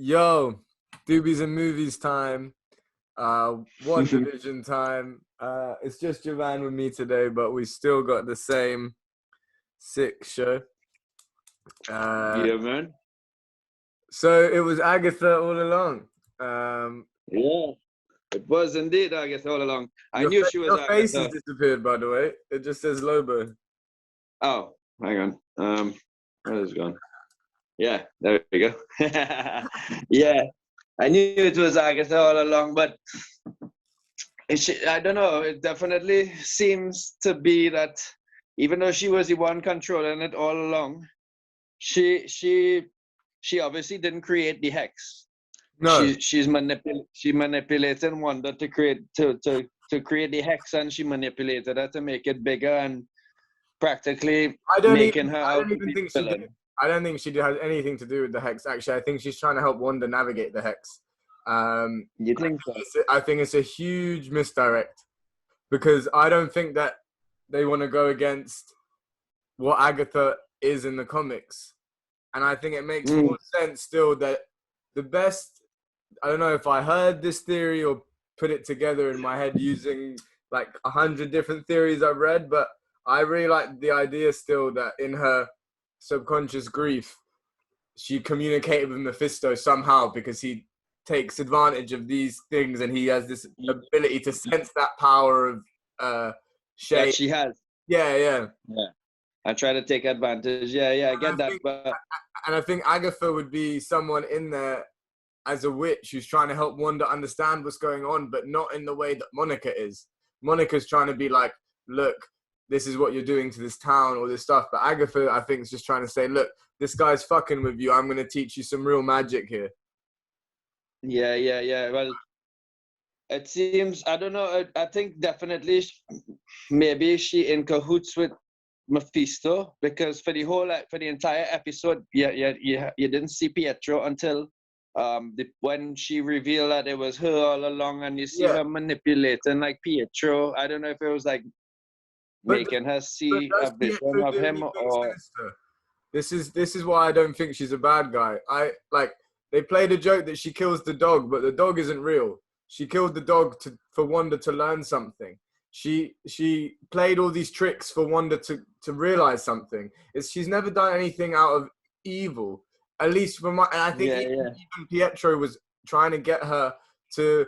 Yo, Doobies N Movies time. WandaVision time. It's just Jovan with me today, but we still got the same sick show. Yeah, man. So it was Agatha all along. Yeah, it was indeed Agatha all along. I Your, knew she was your face has Agatha. disappeared, by the way. It just says Lobo. Oh, hang on. Where is it gone? Yeah, there we go. Yeah, I knew it was Agatha all along, but I don't know. It definitely seems to be that even though she was the one controlling it all along, she obviously didn't create the hex. No, She manipulating Wanda to create the hex, and she manipulated her to make it bigger and practically making her I out don't to even be think the she did. villain. I don't think she has anything to do with the hex. Actually, I think she's trying to help Wanda navigate the hex. You think so? I think it's a huge misdirect because I don't think that they want to go against what Agatha is in the comics. And I think it makes more sense still that the best, I don't know if I heard this theory or put it together in my head using like 100 different theories I've read, but I really like the idea still that in her subconscious grief, she communicated with Mephisto somehow because he takes advantage of these things and he has this ability to sense that power of That shade. she has. Yeah. Yeah. I try to take advantage. Yeah, I get that. And I think Agatha would be someone in there as a witch who's trying to help Wanda understand what's going on, but not in the way that Monica is. Monica's trying to be like, look, this is what you're doing to this town, all this stuff. But Agatha, I think, is just trying to say, look, this guy's fucking with you. I'm going to teach you some real magic here. Yeah. Well, it seems, I don't know. I think definitely maybe she in cahoots with Mephisto, because for the entire episode, you didn't see Pietro until when she revealed that it was her all along, and you see her manipulating like Pietro. I don't know if it was like making her see a vision of him, or sinister? This is why I don't think she's a bad guy. They played a joke that she kills the dog, but the dog isn't real. She killed the dog for Wanda to learn something. She played all these tricks for Wanda to realize something. She's never done anything out of evil. At least and I think even Pietro was trying to get her to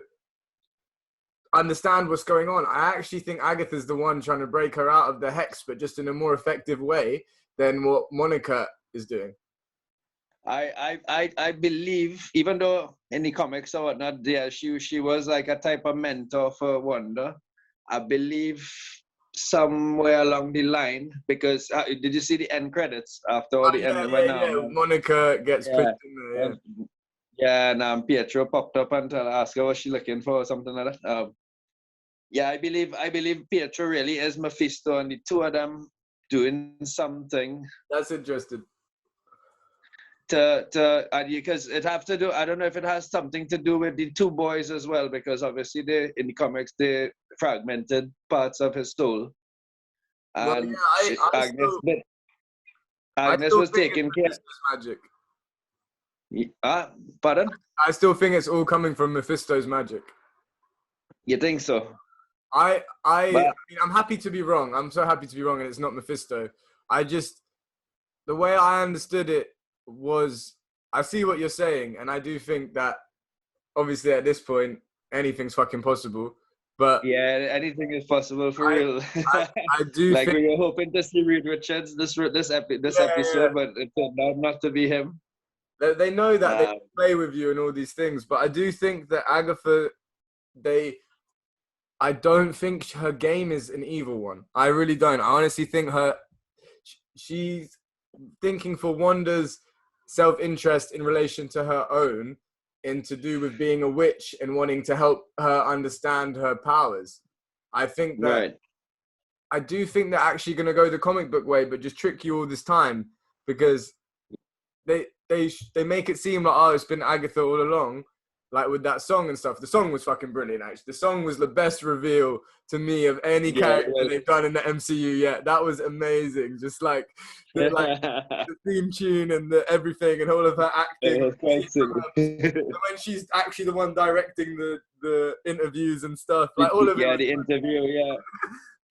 understand what's going on. I actually think Agatha's the one trying to break her out of the hex, but just in a more effective way than what Monica is doing. I believe, even though in the comics or whatnot, she was like a type of mentor for Wanda. I believe somewhere along the line, because did you see the end credits after all the end? Monica gets pushed in there. Yeah, and Pietro popped up and asked her what she's looking for or something like that. I believe Pietro really is Mephisto, and the two of them doing something. That's interesting. Because it have to do, I don't know if it has something to do with the two boys as well, because obviously in the comics they fragmented parts of his soul, and Agnes was taking care. Magic. Pardon? I still think it's all coming from Mephisto's magic. You think so? I mean, I'm happy to be wrong. I'm so happy to be wrong, and it's not Mephisto. The way I understood it was, I see what you're saying, and I do think that obviously at this point anything's fucking possible. But yeah, anything is possible for real. I do like think we were hoping to see Reed Richards this episode, but it turned out not to be him. They know that they can play with you and all these things, but I do think that Agatha, I don't think her game is an evil one. I really don't. I honestly think she's thinking for Wanda's self-interest in relation to her own, and to do with being a witch and wanting to help her understand her powers. I think that I do think they're actually going to go the comic book way, but just trick you all this time, because they make it seem like, oh, it's been Agatha all along, like with that song and stuff. The song was fucking brilliant, actually. The song was the best reveal to me of any character they've done in the MCU yet. That was amazing. Just like the theme tune and the everything and all of her acting. It was quite silly. When she's actually the one directing the interviews and stuff, like all of it. Yeah, the interview, yeah.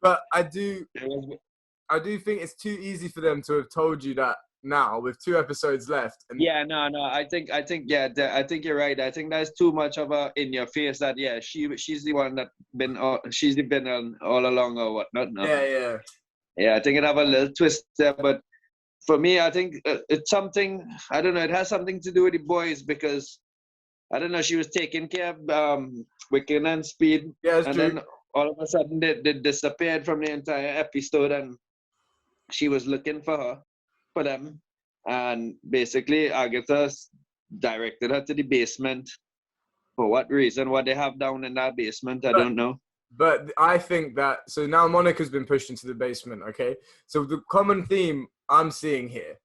But I do think it's too easy for them to have told you that now with 2 episodes left. And yeah, no. I think I think you're right. I think there's too much of a in your face that she's the one that she's the villain all along or whatnot. No. Yeah. I think it have a little twist there, but for me, I think it's something. I don't know. It has something to do with the boys because I don't know. She was taking care of Wiccan and Speed, and true. Then all of a sudden they disappeared from the entire episode, and she was looking for them, and basically Agatha directed her to the basement. For what reason? What they have down in that basement, I don't know. But I think that, so now Monica's been pushed into the basement, okay? So the common theme I'm seeing here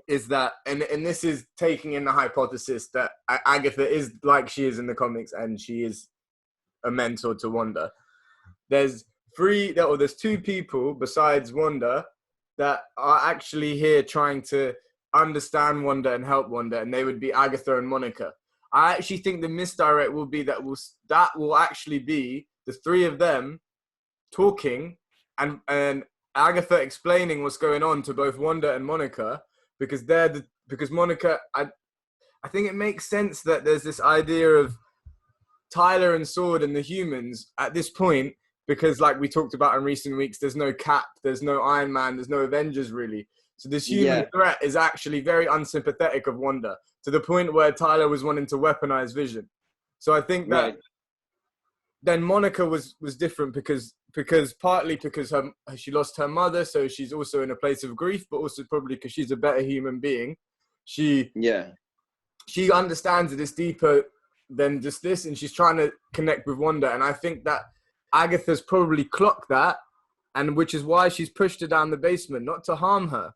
is that, and this is taking in the hypothesis that Agatha is like she is in the comics and she is a mentor to Wanda. There's 2 people besides Wanda that are actually here trying to understand Wanda and help Wanda, and they would be Agatha and Monica. I actually think the misdirect will be that will actually be the 3 of them talking and Agatha explaining what's going on to both Wanda and Monica, because Monica, I think it makes sense that there's this idea of Tyler and Sword and the humans at this point, because like we talked about in recent weeks, there's no Cap, there's no Iron Man, there's no Avengers really. So this human threat is actually very unsympathetic of Wanda, to the point where Tyler was wanting to weaponize Vision. So I think that then Monica was different because partly because she lost her mother, so she's also in a place of grief, but also probably because she's a better human being. She understands that it's deeper than just this, and she's trying to connect with Wanda. And I think that Agatha's probably clocked that, and which is why she's pushed her down the basement, not to harm her,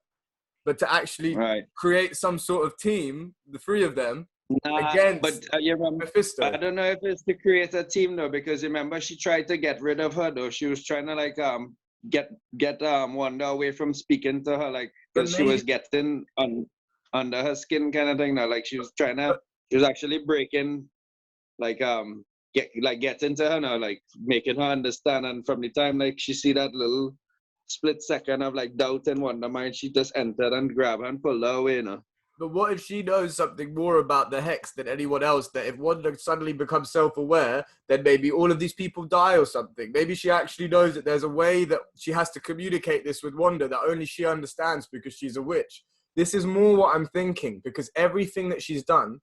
but to actually create some sort of team, the 3 of them, against Mephisto. I don't know if it's to create a team though, because remember she tried to get rid of her though. She was trying to like get Wanda away from speaking to her, like because she was getting under her skin kind of thing. Now, like she was actually breaking, get into her now, like making her understand. And from the time like she see that little split second of like doubt and wonder mind, she just entered and grabbed her and pulled her away, you know. But what if she knows something more about the Hex than anyone else? That if Wanda suddenly becomes self-aware, then maybe all of these people die or something. Maybe she actually knows that there's a way that she has to communicate this with Wanda that only she understands because she's a witch. This is more what I'm thinking, because everything that she's done,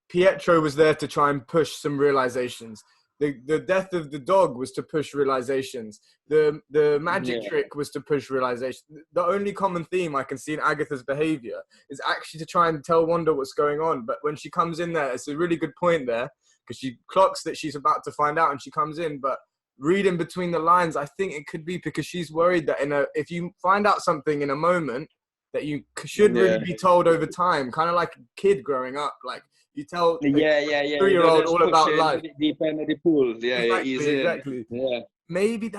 Pietro was there to try and push some realizations. The death of the dog was to push realizations. The magic trick was to push realizations. The only common theme I can see in Agatha's behavior is actually to try and tell Wanda what's going on. But when she comes in there, it's a really good point there, because she clocks that she's about to find out and she comes in. But reading between the lines, I think it could be because she's worried that if you find out something in a moment that you should really be told over time, kind of like a kid growing up, like, you tell a 3-year-old all about life. Deep end of the pool. Exactly. Yeah. Maybe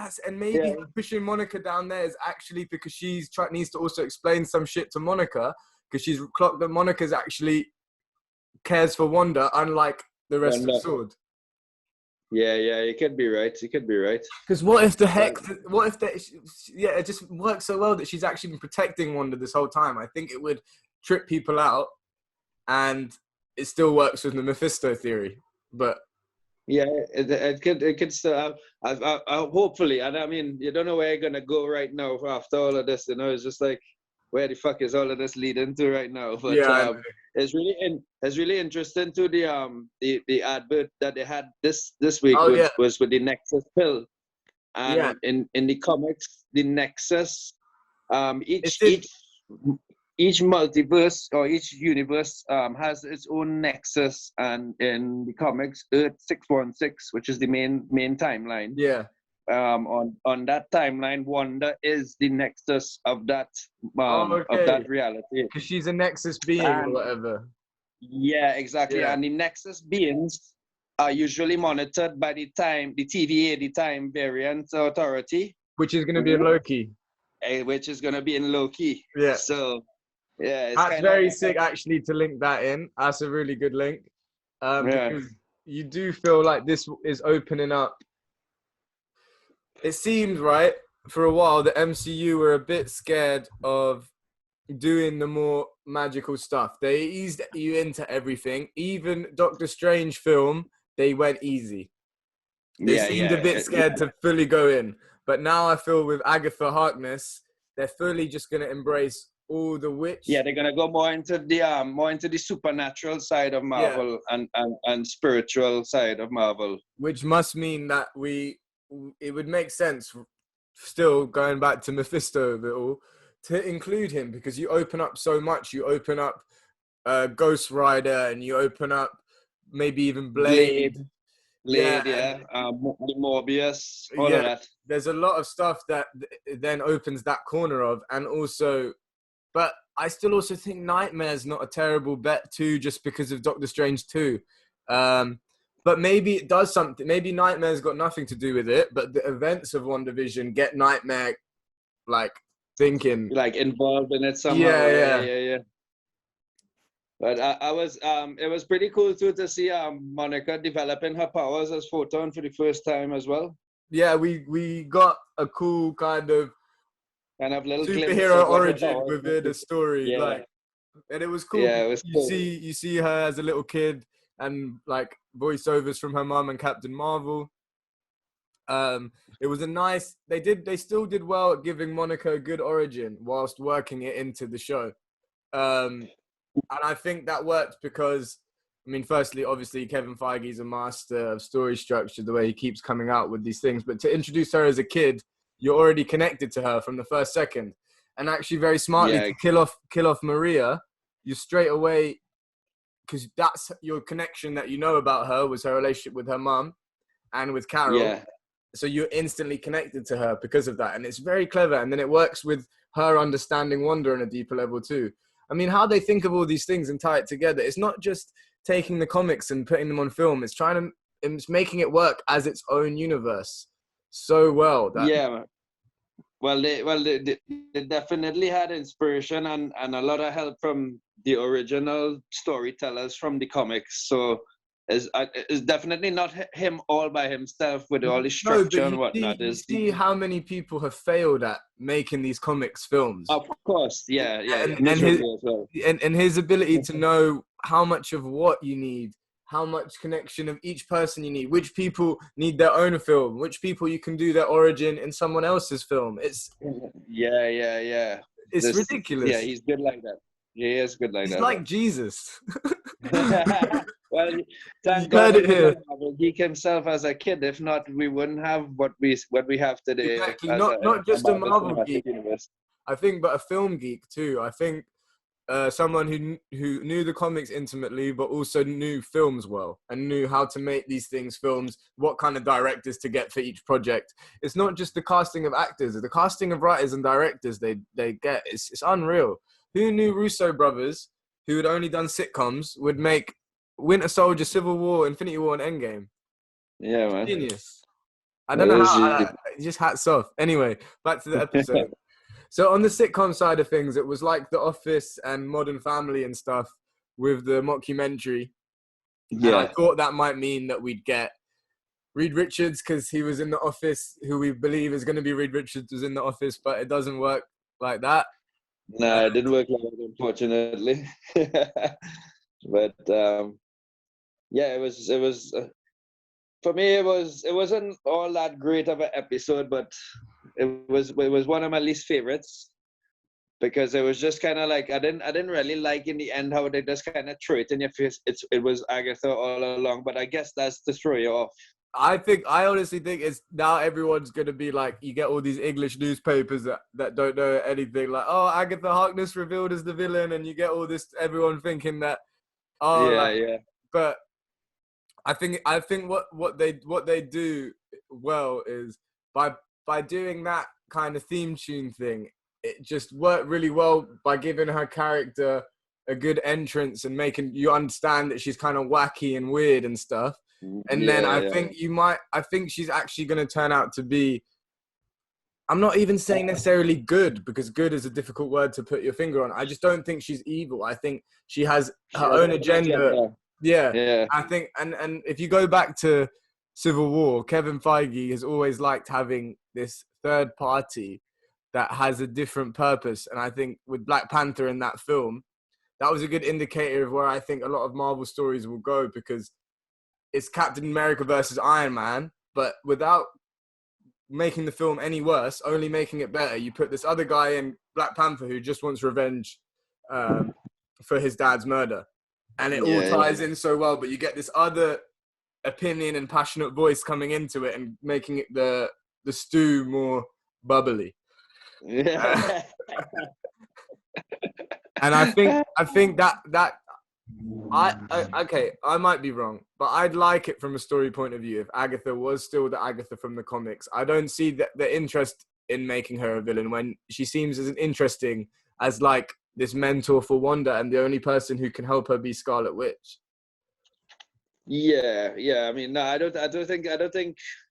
pushing Monica down there is actually because she's needs to also explain some shit to Monica, because she's clocked that Monica's actually cares for Wanda, unlike the rest of Sword. Yeah, it could be right. Because what if the Hex? It just works so well that she's actually been protecting Wanda this whole time. I think it would trip people out, and it still works with the Mephisto theory, but it could still. Hopefully, and I mean, you don't know where you're gonna go right now after all of this. You know, it's just like, where the fuck is all of this leading to right now? But it's really interesting to the advert that they had this week was with the Nexus pill, and in the comics, the Nexus, each multiverse or each universe has its own nexus, and in the comics, Earth 616, which is the main timeline. Yeah. On that timeline, Wanda is the nexus of that of that reality. Because she's a nexus being or whatever. Yeah, exactly. Yeah. And the Nexus beings are usually monitored by the TVA, the Time Variant Authority, Which is going to be in Loki. which is going to be in Loki. Yeah. So, yeah, it's That's kind of very sick, actually, to link that in. That's a really good link. yeah, Because you do feel like this is opening up. It seems, right, for a while, the MCU were a bit scared of doing the more magical stuff. They eased you into everything. Even Doctor Strange film, they went easy. They seemed a bit scared to fully go in. But now I feel with Agatha Harkness, they're fully just going to embrace all the witch. Yeah, they're gonna go more into the supernatural side of Marvel and spiritual side of Marvel. Which must mean that it would make sense, still going back to Mephisto of it all, to include him, because you open up so much. You open up Ghost Rider, and you open up maybe even Blade. The Morbius, all of that. There's a lot of stuff that then opens that corner of, and also, but I still also think Nightmare's not a terrible bet too, just because of Doctor Strange 2. But maybe it does something. Maybe Nightmare's got nothing to do with it, but the events of WandaVision get Nightmare thinking, involved in it somehow. Yeah. But it was pretty cool too to see Monica developing her powers as Photon for the first time as well. Yeah, we got a cool kind of little superhero origin within the story, and it was cool. Yeah, it was cool. You see her as a little kid, and voiceovers from her mum and Captain Marvel. It was a nice. They still did well at giving Monica a good origin whilst working it into the show. And I think that worked because, I mean, firstly, obviously, Kevin Feige's a master of story structure, the way he keeps coming out with these things. But to introduce her as a kid, you're already connected to her from the first second. And actually, very smartly, to kill off Maria, you straight away, because that's your connection that you know about her, was her relationship with her mum and with Carol. Yeah. So you're instantly connected to her because of that. And it's very clever. And then it works with her understanding Wanda on a deeper level too. I mean, how they think of all these things and tie it together. It's not just taking the comics and putting them on film. It's making it work as its own universe so well. Well, they definitely had inspiration and a lot of help from the original storytellers from the comics. So it's definitely not him all by himself with all the structure and whatnot. You see how many people have failed at making these comics films. Of course, yeah. And his ability to know how much of what you need, how much connection of each person you need, which people need their own film, which people you can do their origin in someone else's film. It's It's ridiculous. Yeah, he's good like that. He is good like that. He's like Jesus. Well, thank God he himself as a kid. If not, we wouldn't have what we have today. Exactly. Not just a Marvel geek. I think, but a film geek too. I think someone who knew the comics intimately, but also knew films well and knew how to make these things films, what kind of directors to get for each project. It's not just the casting of actors, the casting of writers and directors they get. It's unreal. Who knew Russo brothers, who had only done sitcoms, would make Winter Soldier, Civil War, Infinity War, and Endgame? Yeah, man. Genius. I don't know how. Just hats off. Anyway, back to the episode. So on the sitcom side of things, it was like The Office and Modern Family and stuff with the mockumentary. Yeah. And I thought that might mean that we'd get Reed Richards because he was in The Office, who we believe is going to be Reed Richards was in The Office, but it doesn't work like that. No, it didn't work like that, unfortunately. But yeah, it was for me. It wasn't all that great of an episode, but it was one of my least favorites because it was just kind of like I didn't really like in the end how they just kind of threw it in your face. It was Agatha all along, but I guess that's to throw you off. I honestly think it's now everyone's going to be like, you get all these English newspapers that don't know anything, like, oh, Agatha Harkness revealed as the villain, and you get all this, everyone thinking that, but I think what they do well is by doing that kind of theme tune thing, it just worked really well by giving her character a good entrance and making you understand that she's kind of wacky and weird and stuff. And then I think she's actually going to turn out to be, I'm not even saying necessarily good, because good is a difficult word to put your finger on. I just don't think she's evil. I think she has her own agenda. Yeah. I think, and if you go back to Civil War, Kevin Feige has always liked having this third party that has a different purpose. And I think with Black Panther in that film, that was a good indicator of where I think a lot of Marvel stories will go, because it's Captain America versus Iron Man, but without making the film any worse, only making it better. You put this other guy in, Black Panther, who just wants revenge for his dad's murder. And it all ties in so well, but you get this other opinion and passionate voice coming into it and making it the stew more bubbly. Yeah. And I think that I might be wrong, but I'd like it from a story point of view if Agatha was still the Agatha from the comics. I don't see the interest in making her a villain when she seems as interesting as like this mentor for Wanda and the only person who can help her be Scarlet Witch. Yeah. I mean, no, I don't think.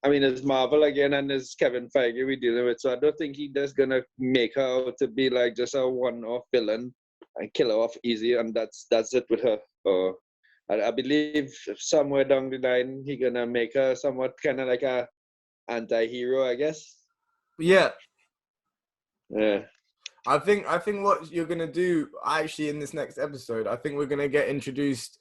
I mean, it's Marvel again, and it's Kevin Feige we're dealing with, so I don't think he's just gonna make her out to be like just a one-off villain and kill her off easy, and that's it with her. I believe somewhere down the line he's gonna make her somewhat kind of like a anti-hero, I guess. Yeah. Yeah. I think what you're gonna do actually in this next episode, I think we're gonna get introduced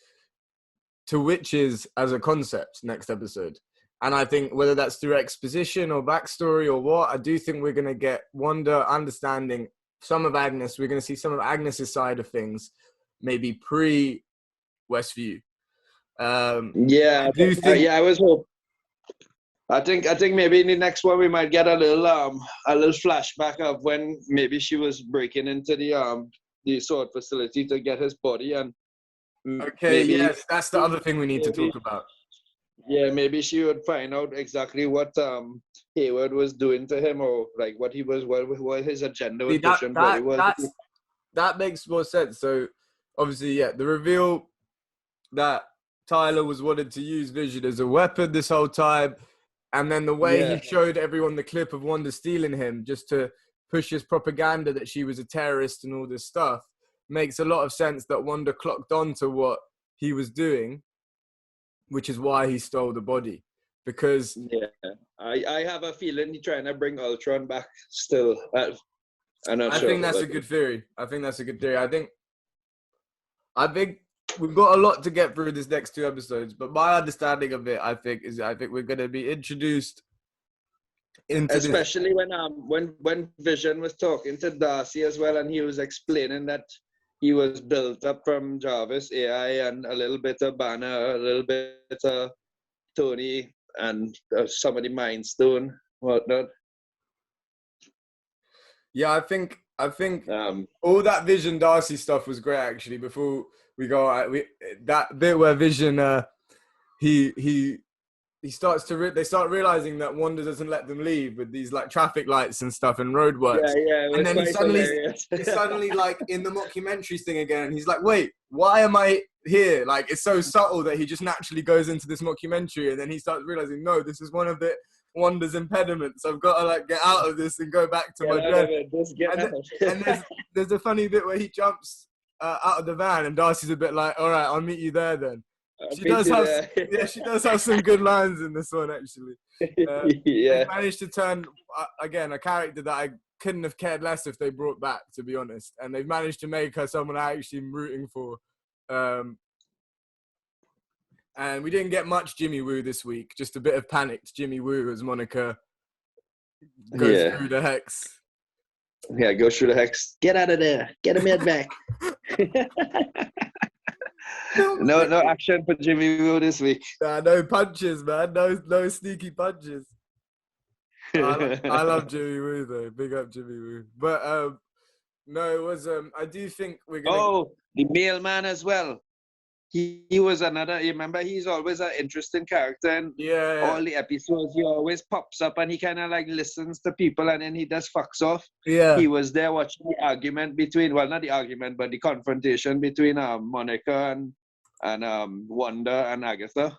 to witches as a concept next episode. And I think whether that's through exposition or backstory or what, I do think we're gonna get Wanda understanding some of Agnes. We're gonna see some of Agnes's side of things, maybe pre-Westview. I was hoping. I think maybe in the next one we might get a little flashback of when maybe she was breaking into the sword facility to get his body, and yes, that's the other thing we need to talk about. Yeah, maybe she would find out exactly what Hayward was doing to him, or like what his agenda with pushing body was. That makes more sense. So obviously, the reveal that Tyler was wanting to use Vision as a weapon this whole time. And then the way he showed everyone the clip of Wanda stealing him just to push his propaganda that she was a terrorist and all this stuff makes a lot of sense, that Wanda clocked on to what he was doing, which is why he stole the body. Because... Yeah, I have a feeling he's trying to bring Ultron back still. I'm not sure. I think that's a good theory. I think we've got a lot to get through this next 2 episodes, but my understanding of it, I think we're going to be introduced into especially when Vision was talking to Darcy as well, and he was explaining that he was built up from Jarvis AI and a little bit of Banner, a little bit of Tony, and some of the Mind Stone, whatnot. Yeah, I think all that Vision Darcy stuff was great actually. Before we go, that bit where Vision they start realizing that Wanda doesn't let them leave with these like traffic lights and stuff and roadworks. Yeah. And then he's suddenly like in the mockumentaries thing again. And he's like, wait, why am I here? Like, it's so subtle that he just naturally goes into this mockumentary, and then he starts realizing, no, this is one of Wanda's impediments. I've got to like get out of this and go back to my bed. And there's a funny bit where he jumps out of the van, and Darcy's a bit like, all right, I'll meet you there then. She does have some good lines in this one, actually. They managed to turn, again, a character that I couldn't have cared less if they brought back, to be honest. And they've managed to make her someone I actually am rooting for. And we didn't get much Jimmy Woo this week. Just a bit of panicked Jimmy Woo as Monica goes through the hex. Yeah, go through the hex. Get out of there. Get him head back. No action for Jimmy Woo this week. No punches, man. No sneaky punches. I love Jimmy Woo though. Big up Jimmy Woo. But no, it was I do think we're gonna. Oh, the mailman as well. he was another. You remember, he's always an interesting character in Yeah, all the episodes. He always pops up and he kind of like listens to people and then he just fucks off. yeah, He was there watching the argument between, well, not the argument, but the confrontation between Monica and Wanda and Agatha.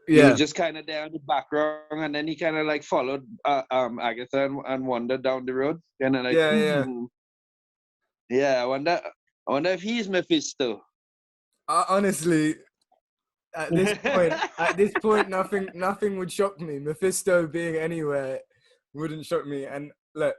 He yeah, was just kind of there in the background, and then he kind of like followed Agatha and Wanda down the road, kind of like, yeah. yeah. I wonder if he's Mephisto. Honestly, at this point, nothing would shock me. Mephisto being anywhere wouldn't shock me. And look,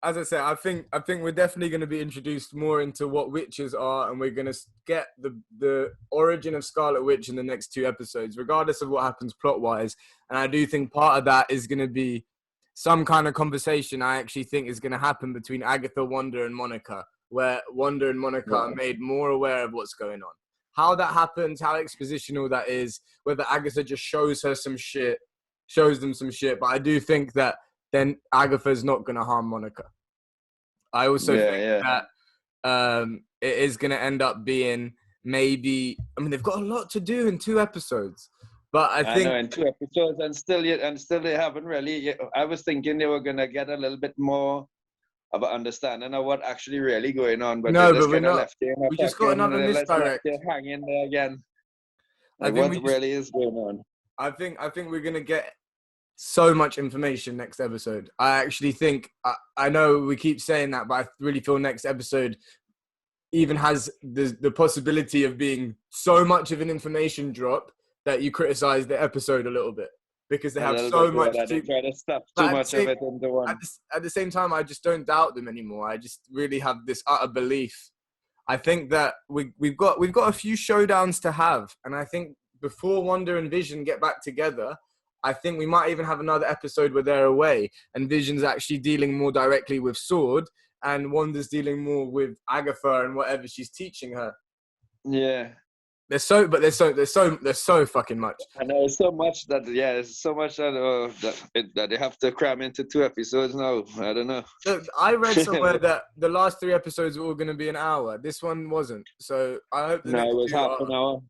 as I said, I think we're definitely going to be introduced more into what witches are, and we're going to get the origin of Scarlet Witch in the next 2 episodes, regardless of what happens plot-wise. And I do think part of that is going to be some kind of conversation I actually think is going to happen between Agatha, Wanda, and Monica, where Wanda and Monica are made more aware of what's going on. How that happens, how expositional that is, whether Agatha just shows them some shit. But I do think that then Agatha's not going to harm Monica. I also think that it is going to end up being maybe... I mean, they've got a lot to do in 2 episodes. But I think... I know, in 2 episodes, and still they haven't really... I was thinking they were going to get a little bit more of an understanding of what actually really going on. But no, just but we're not. Left We just got another misdirect. Hanging there again. Like I think what really is going on. I think we're going to get so much information next episode. I actually think... I know we keep saying that, but I really feel next episode even has the possibility of being so much of an information drop that you criticize the episode a little bit. Because they have so much to try to stuff too much of it into one. At the same time, I just don't doubt them anymore. I just really have this utter belief. I think that we've got a few showdowns to have, and I think before Wanda and Vision get back together, I think we might even have another episode where they're away, and Vision's actually dealing more directly with Sword, and Wanda's dealing more with Agatha and whatever she's teaching her. Yeah. There's so fucking much. I know it's so much that that they have to cram into 2 episodes now. I don't know. Look, I read somewhere that the last 3 episodes were all going to be an hour. This one wasn't. So I hope. It was half an hour.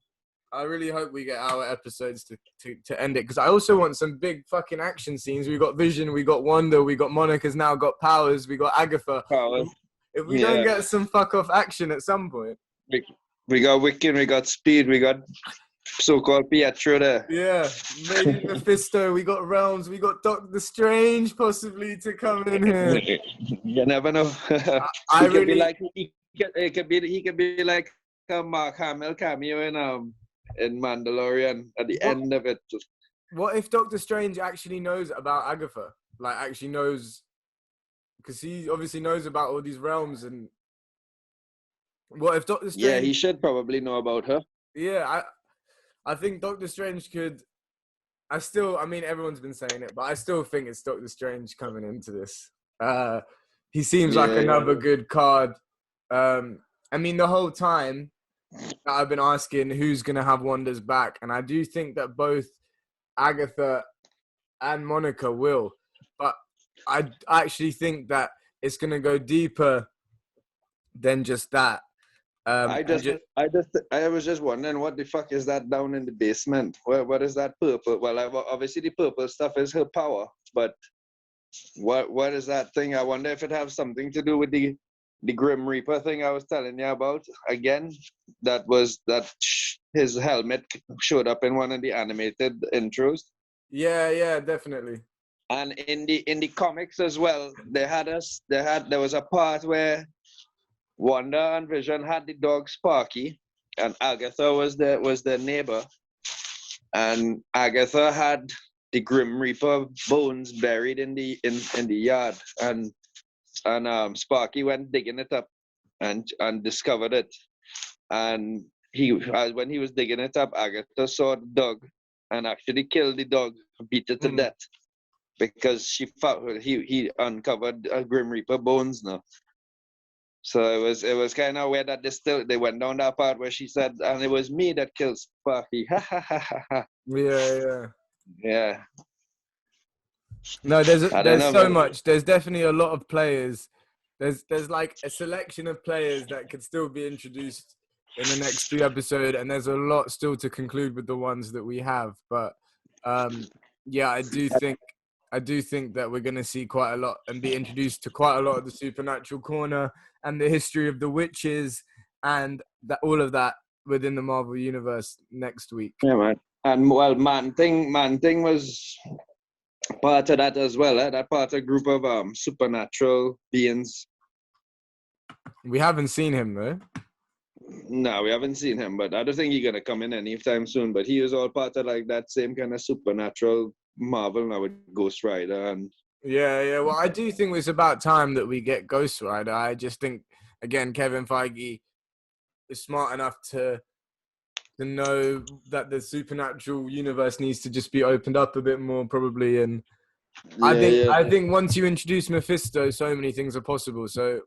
I really hope we get hour episodes to end it, because I also want some big fucking action scenes. We got Vision, we got Wanda, we got Monica's now got powers, we got Agatha. Powers. If we don't get some fuck off action at some point. We got Wiccan, we got Speed, we got so-called Pietro there. Yeah, maybe Mephisto, we got Realms, we got Doctor Strange possibly to come in here. You never know. He could be like a Mark Hamill cameo in Mandalorian at the end of it. What if Doctor Strange actually knows about Agatha? Like, actually knows, because he obviously knows about all these realms. And what if Doctor Strange... Yeah, he should probably know about her. Yeah, I think Doctor Strange could... I mean, everyone's been saying it, but I still think it's Doctor Strange coming into this. He seems like another good card. I mean, the whole time I've been asking who's going to have Wanda's back, and I do think that both Agatha and Monica will, but I actually think that it's going to go deeper than just that. I was just wondering, what the fuck is that down in the basement? What is that purple? Well, obviously the purple stuff is her power, but what is that thing? I wonder if it has something to do with the Grim Reaper thing I was telling you about. Again, that his helmet showed up in one of the animated intros. Yeah, definitely. And in the comics as well, there was a part where Wanda and Vision had the dog Sparky, and Agatha was their neighbor, and Agatha had the Grim Reaper bones buried in the yard, and Sparky went digging it up and discovered it, and when he was digging it up, Agatha saw the dog and actually killed the dog, beat it to death, because she found he uncovered Grim Reaper bones now. So it was kind of weird that they went down that part where she said, and it was me that killed Sparky. Yeah. No, there's so much. There's definitely a lot of players. There's like a selection of players that could still be introduced in the next 3 episodes, and there's a lot still to conclude with the ones that we have. But yeah, I do think that we're going to see quite a lot and be introduced to quite a lot of the supernatural corner and the history of the witches and that all of that within the Marvel universe next week. Yeah, man. And well, Man Thing was part of that as well. That part of a group of supernatural beings. We haven't seen him though. No, we haven't seen him, but I don't think he's gonna come in anytime soon. But he was all part of like that same kind of supernatural Marvel now with Ghost Rider and Yeah. Well, I do think it's about time that we get Ghost Rider. I just think, again, Kevin Feige is smart enough to know that the supernatural universe needs to just be opened up a bit more, probably. And I think once you introduce Mephisto, so many things are possible. So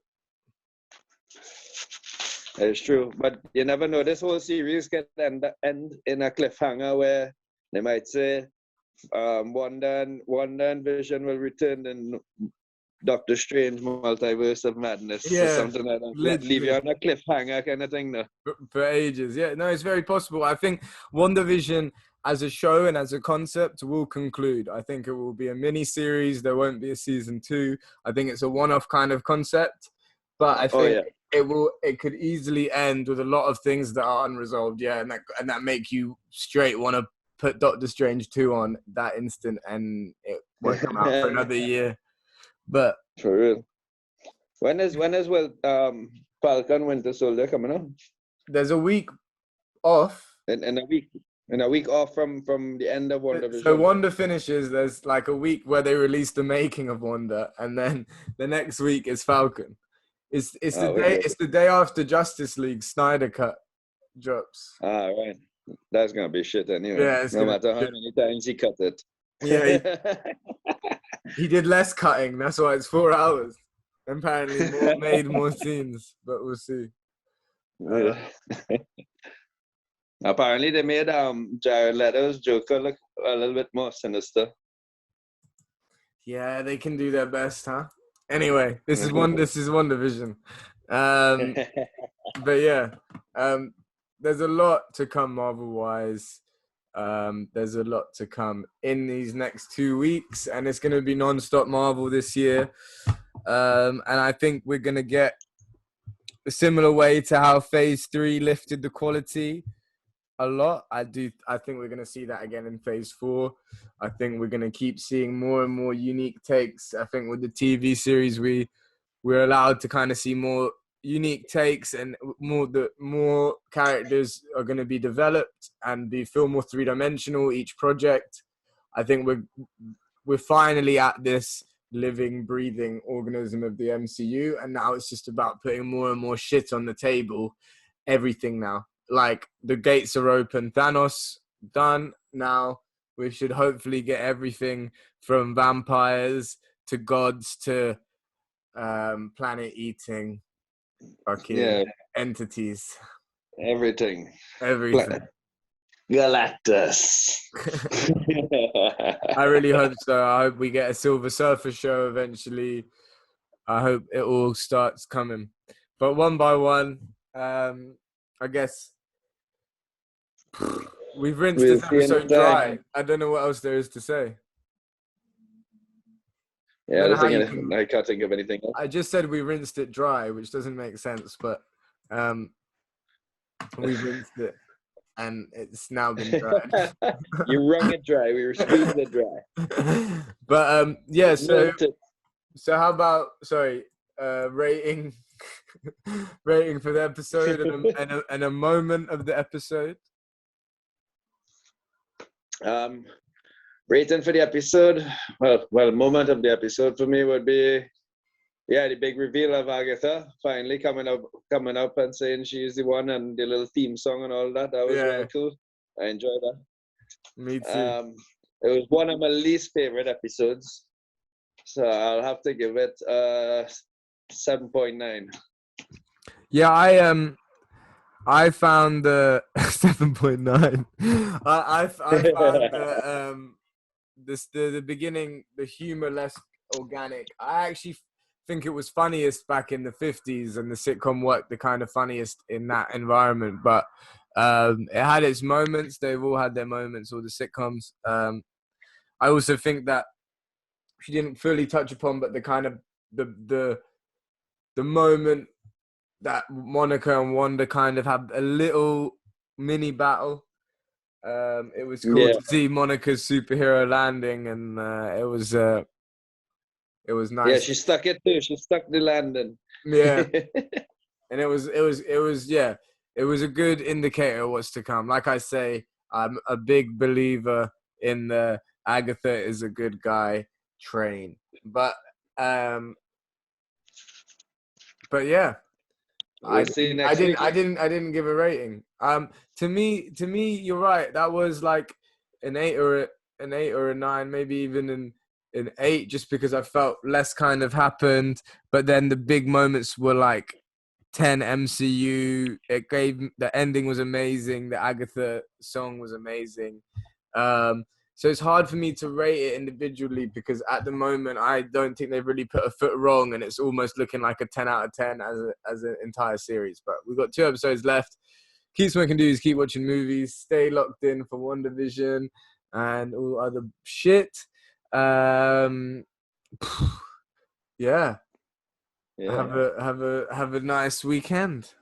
it's true, but you never know. This whole series can end in a cliffhanger where they might say Wanda and Vision will return in Doctor Strange Multiverse of Madness or something like that. Leave you on a cliffhanger kind of thing, though. For ages, yeah. No, it's very possible. I think WandaVision as a show and as a concept will conclude. I think it will be a mini-series. There won't be a season 2. I think it's a one-off kind of concept. But I think it could easily end with a lot of things that are unresolved, and that make you straight want to put Doctor Strange 2 on that instant, and it won't come out for another year. But for real, when is Falcon Winter Soldier coming out? There's a week off. In a week off from the end of WandaVision. So Wanda finishes. There's like a week where they release the making of Wanda, and then the next week is Falcon. It's the day after Justice League Snyder Cut drops. Right. That's gonna be shit anyway. Yeah, no matter how many times he cut it. Yeah, he did less cutting. That's why it's 4 hours. Apparently, made more scenes, but we'll see. Apparently, they made Jared Leto's Joker look a little bit more sinister. Yeah, they can do their best, huh? Anyway, this is WandaVision. But yeah, there's a lot to come Marvel-wise. There's a lot to come in these next 2 weeks, and it's going to be non-stop Marvel this year. And I think we're going to get a similar way to how Phase 3 lifted the quality a lot. I think we're going to see that again in Phase 4. I think we're going to keep seeing more and more unique takes. I think with the TV series, we're allowed to kind of see more unique takes, and more characters are going to be developed and feel more three-dimensional each project. I think we're finally at this living, breathing organism of the MCU, and now it's just about putting more and more shit on the table. Everything now, like the gates are open. Thanos done. Now we should hopefully get everything from vampires to gods to planet-eating entities. Everything. Galactus. I really hope so. I hope we get a Silver Surfer show eventually. I hope it all starts coming. But one by one, I guess we've rinsed this episode dry. I don't know what else there is to say. Yeah, I can't think of anything else. I just said we rinsed it dry, which doesn't make sense, but we rinsed it, and it's now been dried. You wrung it dry. We were squeezing it dry. But yeah, so how about rating for the episode and a moment of the episode. Rating for the episode, well, moment of the episode for me would be, the big reveal of Agatha finally coming up and saying she's the one, and the little theme song and all that. That was really cool. I enjoyed that. Me too. It was one of my least favorite episodes, so I'll have to give it 7.9. Yeah, I found the 7.9. I found the beginning, the humor less organic. I actually think it was funniest back in the 50s, and the sitcom worked the kind of funniest in that environment. But it had its moments. They've all had their moments, all the sitcoms. I also think that she didn't fully touch upon, but the kind of the moment that Monica and Wanda kind of had a little mini battle. It was cool to see Monica's superhero landing, and it was nice. Yeah, she stuck it too. She stuck the landing. Yeah, and it was a good indicator of what's to come. Like I say, I'm a big believer in the Agatha is a good guy train, but yeah. We'll see next week. I didn't give a rating. To me, you're right. That was like an 8 or a 9, maybe even an 8, just because I felt less kind of happened. But then the big moments were like 10 MCU. The ending was amazing. The Agatha song was amazing. So it's hard for me to rate it individually, because at the moment I don't think they've really put a foot wrong, and it's almost looking like a 10 out of 10 as an entire series. But we've got 2 episodes left. Keep smoking Doobies, keep watching movies, stay locked in for WandaVision and all other shit. Yeah. Have a nice weekend.